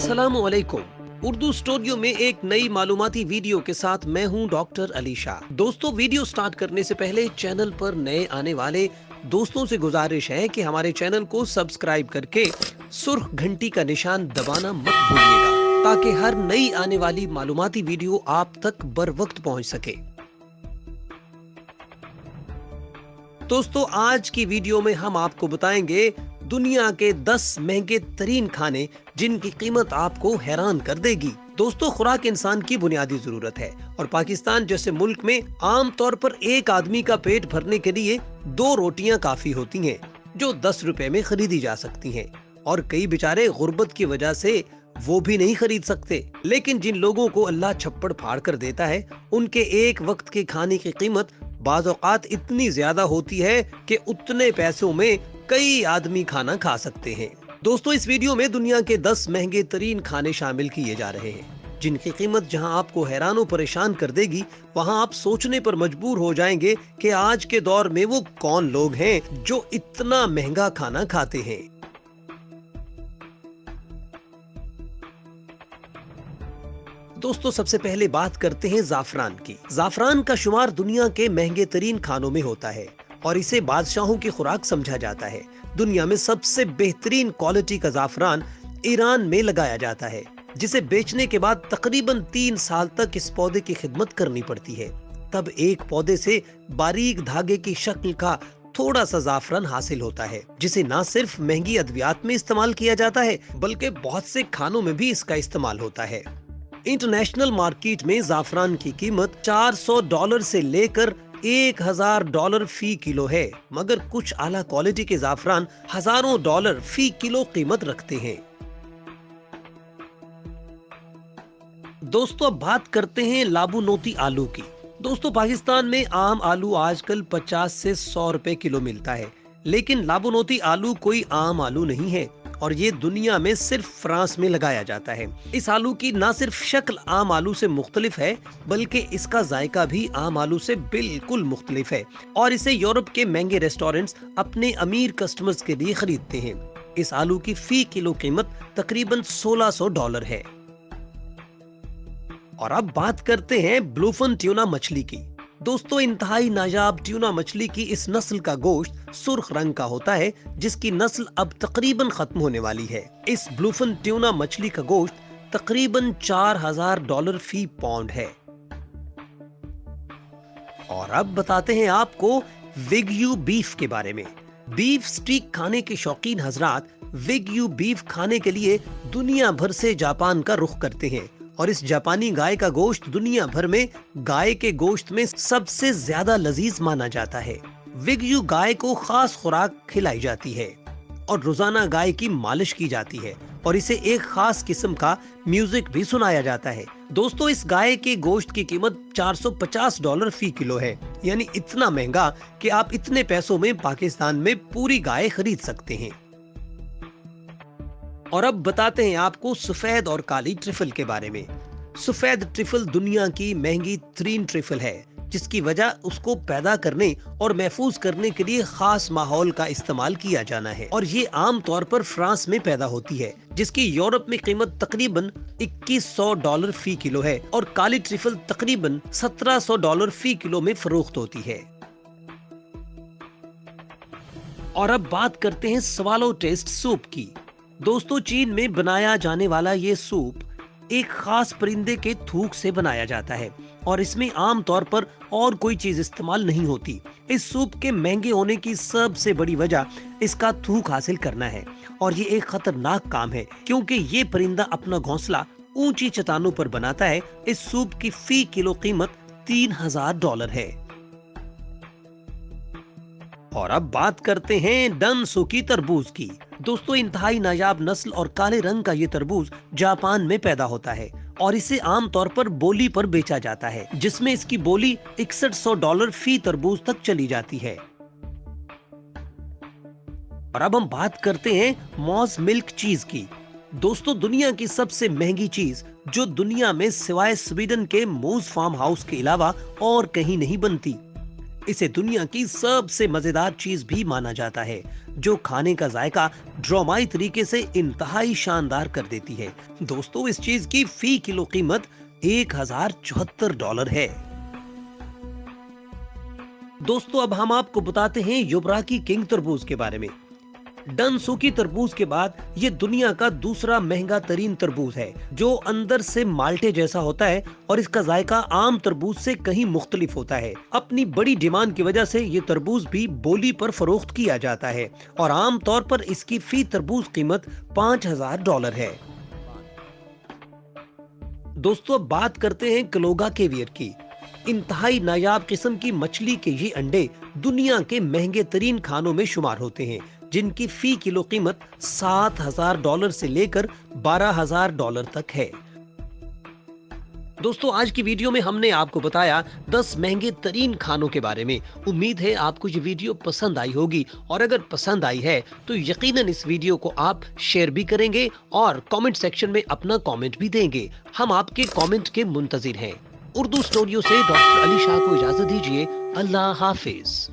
अस्सलामुअलैकुम। उर्दू स्टूडियो में एक नई मालूमाती वीडियो के साथ मैं हूं डॉक्टर अली शाह। दोस्तों, वीडियो स्टार्ट करने से पहले चैनल पर नए आने वाले दोस्तों से गुजारिश है कि हमारे चैनल को सब्सक्राइब करके सुर्ख घंटी का निशान दबाना मत भूलिएगा, ताकि हर नई आने वाली मालूमाती वीडियो आप तक बर वक्त पहुंच सके। दोस्तों, आज की वीडियो में हम आपको बताएंगे दुनिया के 10 महंगे तरीन खाने जिनकी कीमत आपको हैरान कर देगी। दोस्तों, खुराक इंसान की बुनियादी जरूरत है और पाकिस्तान जैसे मुल्क में आम तौर पर एक आदमी का पेट भरने के लिए 2 रोटियां काफी होती हैं, जो 10 रुपए में खरीदी जा सकती हैं। और कई बेचारे गुर्बत की वजह से वो भी नहीं खरीद सकते। लेकिन जिन लोगों को अल्लाह छप्पड़ फाड़ कर देता है, उनके एक वक्त के खाने की कीमत बाज़ औक़ात इतनी ज्यादा होती है कि उतने पैसों में कई आदमी खाना खा सकते हैं। दोस्तों, इस वीडियो में दुनिया के 10 महंगे तरीन खाने शामिल किए जा रहे हैं, जिनकी कीमत जहां आपको हैरान और परेशान कर देगी, वहां आप सोचने पर मजबूर हो जाएंगे कि आज के दौर में वो कौन लोग हैं जो इतना महंगा खाना खाते हैं। दोस्तों, सबसे पहले बात करते हैं जाफरान की। जाफरान का शुमार दुनिया के महंगे तरीन खानों में होता है और इसे बादशाहों की खुराक समझा जाता है। दुनिया में सबसे बेहतरीन क्वालिटी का जाफरान ईरान में लगाया जाता है, जिसे बेचने के बाद तकरीबन 3 साल तक इस पौधे की खिदमत करनी पड़ती है। तब एक पौधे से बारीक धागे की शक्ल का थोड़ा सा जाफरान हासिल होता है, जिसे न सिर्फ महंगी अद्वियात में इस्तेमाल किया जाता है, बल्कि बहुत से खानों में भी इसका इस्तेमाल होता है। इंटरनेशनल मार्केट में जाफरान की कीमत $400 से लेकर $1000 फी किलो है, मगर कुछ आला क्वालिटी के जाफरान हजारों डॉलर फी किलो कीमत रखते हैं। दोस्तों, अब बात करते हैं लाबुनोती आलू की। दोस्तों, पाकिस्तान में आम आलू आजकल 50 से 100 रुपए किलो मिलता है, लेकिन लाबुनोती आलू कोई आम आलू नहीं है और ये दुनिया में सिर्फ फ्रांस में लगाया जाता है। इस आलू की न सिर्फ शक्ल आम आलू से मुख्तलिफ है, बल्कि इसका जायका भी आम आलू से बिल्कुल मुख्तलिफ है और इसे यूरोप के महंगे रेस्टोरेंट्स अपने अमीर कस्टमर्स के लिए खरीदते हैं। इस आलू की फी किलो कीमत तकरीबन $1600 है। और अब बात करते हैं ब्लूफिन ट्यूना मछली की। दोस्तों, इंतहाई नायाब ट्यूना मछली की इस नस्ल का गोश्त सुर्ख रंग का होता है, जिसकी नस्ल अब तकरीबन खत्म होने वाली है। इस ब्लूफिन ट्यूना मछली का गोश्त तकरीबन $4000 फी पाउंड है। और अब बताते हैं आपको विग्यू बीफ के बारे में। बीफ स्टीक खाने के शौकीन हजरात विग्यू बीफ खाने के लिए दुनिया भर से जापान का रुख करते हैं और इस जापानी गाय का गोश्त दुनिया भर में गाय के गोश्त में सबसे ज्यादा लजीज माना जाता है। विग्यू गाय को खास खुराक खिलाई जाती है और रोजाना गाय की मालिश की जाती है और इसे एक खास किस्म का म्यूजिक भी सुनाया जाता है। दोस्तों, इस गाय के गोश्त की कीमत $450 फी किलो है, यानी इतना महंगा कि आप इतने पैसों में पाकिस्तान में पूरी गाय खरीद सकते हैं। और अब बताते हैं आपको सफेद और काली ट्रिफल के बारे में। सफेद ट्रिफल दुनिया की महंगी तरीन ट्रिफल है, जिसकी वजह उसको पैदा करने और महफूज करने के लिए खास माहौल का इस्तेमाल किया जाना है और ये आम तौर पर फ्रांस में पैदा होती है, जिसकी यूरोप में कीमत तकरीबन $2100 फी किलो है और काली ट्रिफल तकरीबन $1700 फी किलो में फरोख्त होती है। और अब बात करते हैं स्वालो टेस्ट सूप की। दोस्तों, चीन में बनाया जाने वाला ये सूप एक खास परिंदे के थूक से बनाया जाता है और इसमें आम तौर पर और कोई चीज इस्तेमाल नहीं होती। इस सूप के महंगे होने की सबसे बड़ी वजह इसका थूक हासिल करना है और ये एक खतरनाक काम है, क्योंकि ये परिंदा अपना घोंसला ऊंची चट्टानों पर बनाता है। इस सूप की फी किलो कीमत $3000 है। और अब बात करते हैं डनसुकी तरबूज की। दोस्तों, इंतहाई नायाब नस्ल और काले रंग का ये तरबूज जापान में पैदा होता है और इसे आम तौर पर बोली पर बेचा जाता है, जिसमें इसकी बोली $6100 फी तरबूज तक चली जाती है। और अब हम बात करते हैं मॉज मिल्क चीज की। दोस्तों, दुनिया की सबसे महंगी चीज जो दुनिया में सिवाय स्वीडन के मूज फार्म हाउस के अलावा और कहीं नहीं बनती, इसे दुनिया की सबसे मजेदार चीज भी माना जाता है, जो खाने का जायका ड्रामाई तरीके से इंतहाई शानदार कर देती है। दोस्तों, इस चीज की फी किलो कीमत $1074 है। दोस्तों, अब हम आपको बताते हैं युबराकी किंग तरबूज के बारे में। डनसूकी तरबूज के बाद ये दुनिया का दूसरा महंगा तरीन तरबूज है, जो अंदर से माल्टे जैसा होता है और इसका जायका आम तरबूज से कहीं मुख्तलिफ होता है। अपनी बड़ी डिमांड की वजह से ये तरबूज भी बोली पर फरोख्त किया जाता है और आम तौर पर इसकी फी तरबूज कीमत $5000 है। दोस्तों, अब बात करते हैं कलोगा केवियर की। इंतहाई नायाब किस्म की मछली के ये अंडे दुनिया के महंगे तरीन खानों में शुमार होते हैं, जिनकी फी किलो कीमत $7000 से लेकर $12000 तक है। दोस्तों, आज की वीडियो में हमने आपको बताया 10 महंगे तरीन खानों के बारे में। उम्मीद है आपको ये वीडियो पसंद आई होगी, और अगर पसंद आई है तो यकीनन इस वीडियो को आप शेयर भी करेंगे और कमेंट सेक्शन में अपना कमेंट भी देंगे। हम आपके कमेंट के मुंतजिर हैं। उर्दू स्टूडियो से डॉक्टर अली शाह को इजाजत दीजिए। अल्लाह हाफिज।